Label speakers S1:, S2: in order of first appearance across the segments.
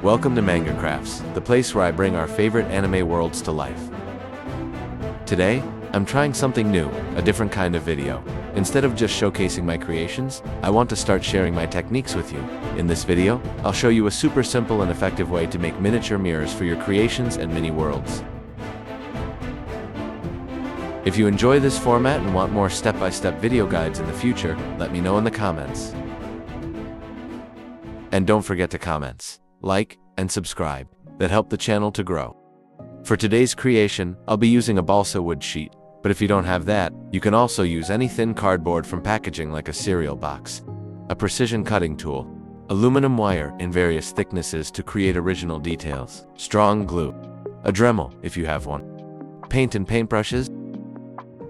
S1: Welcome to MangaCrafts, the place where I bring our favorite anime worlds to life. Today, I'm trying something new, a different kind of video. Instead of just showcasing my creations, I want to start sharing my techniques with you. In this video, I'll show you a super simple and effective way to make miniature mirrors for your creations and mini worlds. If you enjoy this format and want more step-by-step video guides in the future, let me know in the comments. And don't forget to comment, like, and subscribe. That help the channel to grow. For today's creation, I'll be using a balsa wood sheet, but if you don't have that, you can also use any thin cardboard from packaging like a cereal box, a precision cutting tool, aluminum wire in various thicknesses to create original details, strong glue, a Dremel if you have one, paint and paintbrushes,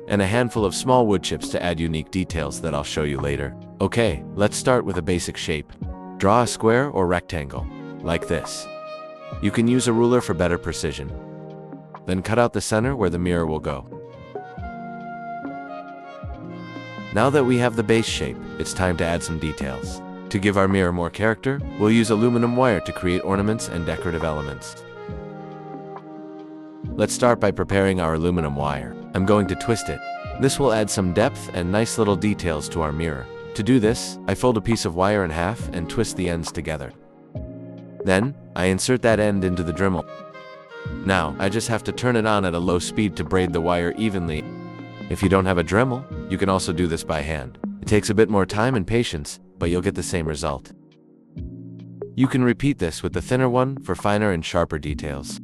S1: and a handful of small wood chips to add unique details that I'll show you later. Okay, let's start with a basic shape. Draw a square or rectangle, like this. You can use a ruler for better precision. Then cut out the center where the mirror will go. Now that we have the base shape, it's time to add some details. To give our mirror more character, we'll use aluminum wire to create ornaments and decorative elements. Let's start by preparing our aluminum wire. I'm going to twist it. This will add some depth and nice little details to our mirror. To do this, I fold a piece of wire in half and twist the ends together. Then, I insert that end into the Dremel. Now, I just have to turn it on at a low speed to braid the wire evenly. If you don't have a Dremel, you can also do this by hand. It takes a bit more time and patience, but you'll get the same result. You can repeat this with the thinner one for finer and sharper details.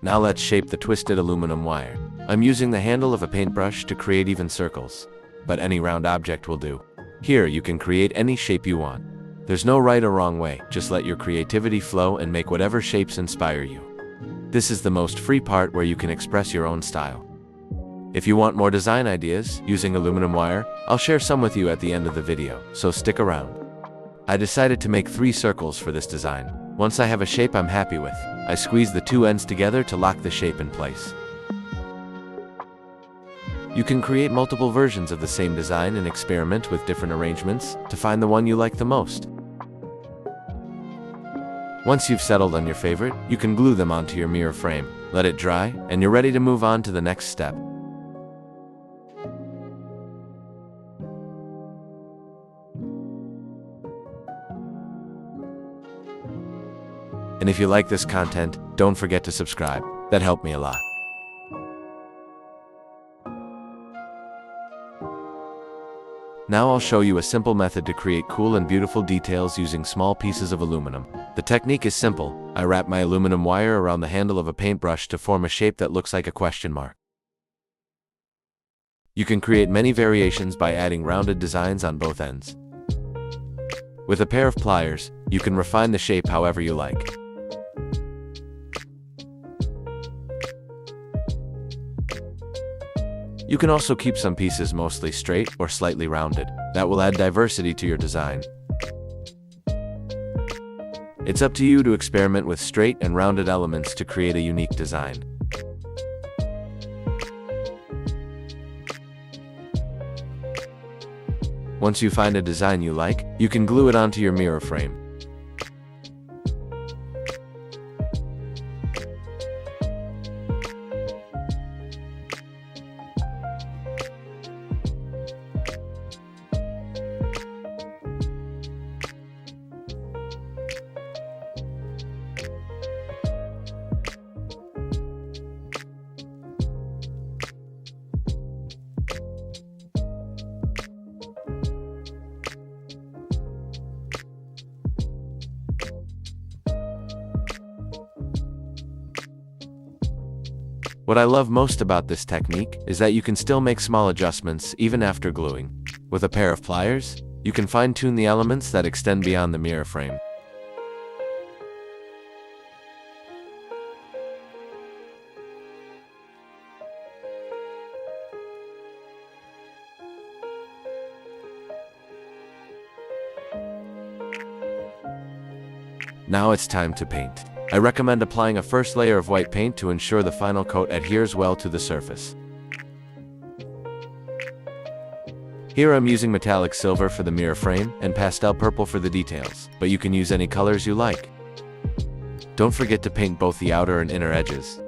S1: Now let's shape the twisted aluminum wire. I'm using the handle of a paintbrush to create even circles, but any round object will do. Here you can create any shape you want. There's no right or wrong way, just let your creativity flow and make whatever shapes inspire you. This is the most free part where you can express your own style. If you want more design ideas using aluminum wire, I'll share some with you at the end of the video, so stick around. I decided to make 3 circles for this design. Once I have a shape I'm happy with, I squeeze the 2 ends together to lock the shape in place. You can create multiple versions of the same design and experiment with different arrangements to find the one you like the most. Once you've settled on your favorite, you can glue them onto your mirror frame. Let it dry, and you're ready to move on to the next step. And if you like this content, don't forget to subscribe. That helped me a lot. Now I'll show you a simple method to create cool and beautiful details using small pieces of aluminum. The technique is simple. I wrap my aluminum wire around the handle of a paintbrush to form a shape that looks like a question mark. You can create many variations by adding rounded designs on both ends. With a pair of pliers, you can refine the shape however you like. You can also keep some pieces mostly straight or slightly rounded. That will add diversity to your design. It's up to you to experiment with straight and rounded elements to create a unique design. Once you find a design you like, you can glue it onto your mirror frame. What I love most about this technique is that you can still make small adjustments even after gluing. With a pair of pliers, you can fine-tune the elements that extend beyond the mirror frame. Now it's time to paint. I recommend applying a first layer of white paint to ensure the final coat adheres well to the surface. Here I'm using metallic silver for the mirror frame and pastel purple for the details, but you can use any colors you like. Don't forget to paint both the outer and inner edges.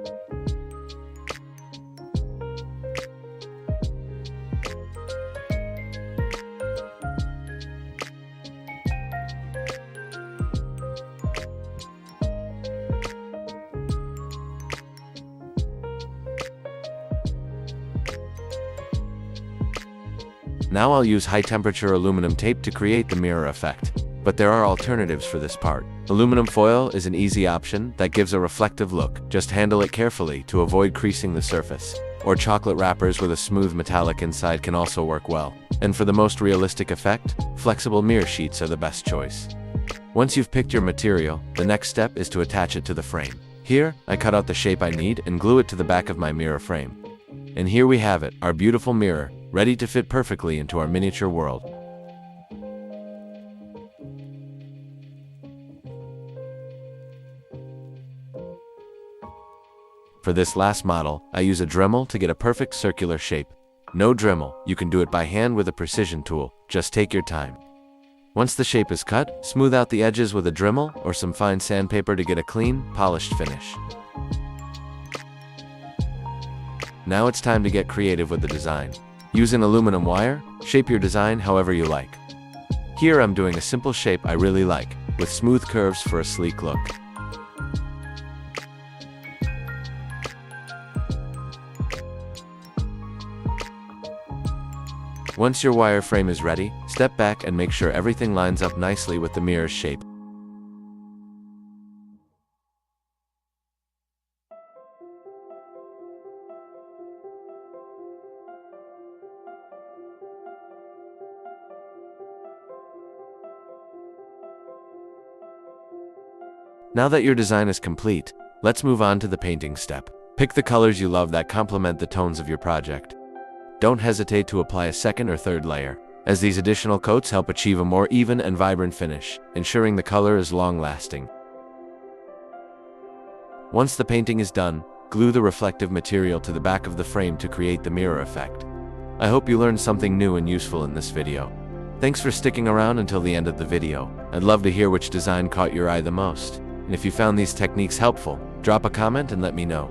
S1: Now I'll use high-temperature aluminum tape to create the mirror effect. But there are alternatives for this part. Aluminum foil is an easy option that gives a reflective look. Just handle it carefully to avoid creasing the surface. Or chocolate wrappers with a smooth metallic inside can also work well. And for the most realistic effect, flexible mirror sheets are the best choice. Once you've picked your material, the next step is to attach it to the frame. Here, I cut out the shape I need and glue it to the back of my mirror frame. And here we have it, our beautiful mirror, ready to fit perfectly into our miniature world. For this last model, I use a Dremel to get a perfect circular shape. No Dremel, you can do it by hand with a precision tool, just take your time. Once the shape is cut, smooth out the edges with a Dremel or some fine sandpaper to get a clean, polished finish. Now it's time to get creative with the design. Using aluminum wire, shape your design however you like. Here I'm doing a simple shape I really like, with smooth curves for a sleek look. Once your wire frame is ready, step back and make sure everything lines up nicely with the mirror's shape. Now that your design is complete, let's move on to the painting step. Pick the colors you love that complement the tones of your project. Don't hesitate to apply a second or third layer, as these additional coats help achieve a more even and vibrant finish, ensuring the color is long-lasting. Once the painting is done, glue the reflective material to the back of the frame to create the mirror effect. I hope you learned something new and useful in this video. Thanks for sticking around until the end of the video. I'd love to hear which design caught your eye the most. And if you found these techniques helpful, drop a comment and let me know.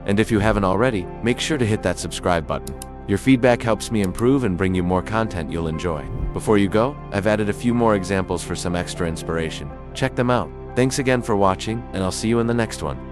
S1: And if you haven't already, make sure to hit that subscribe button. Your feedback helps me improve and bring you more content you'll enjoy. Before you go, I've added a few more examples for some extra inspiration. Check them out. Thanks again for watching, and I'll see you in the next one.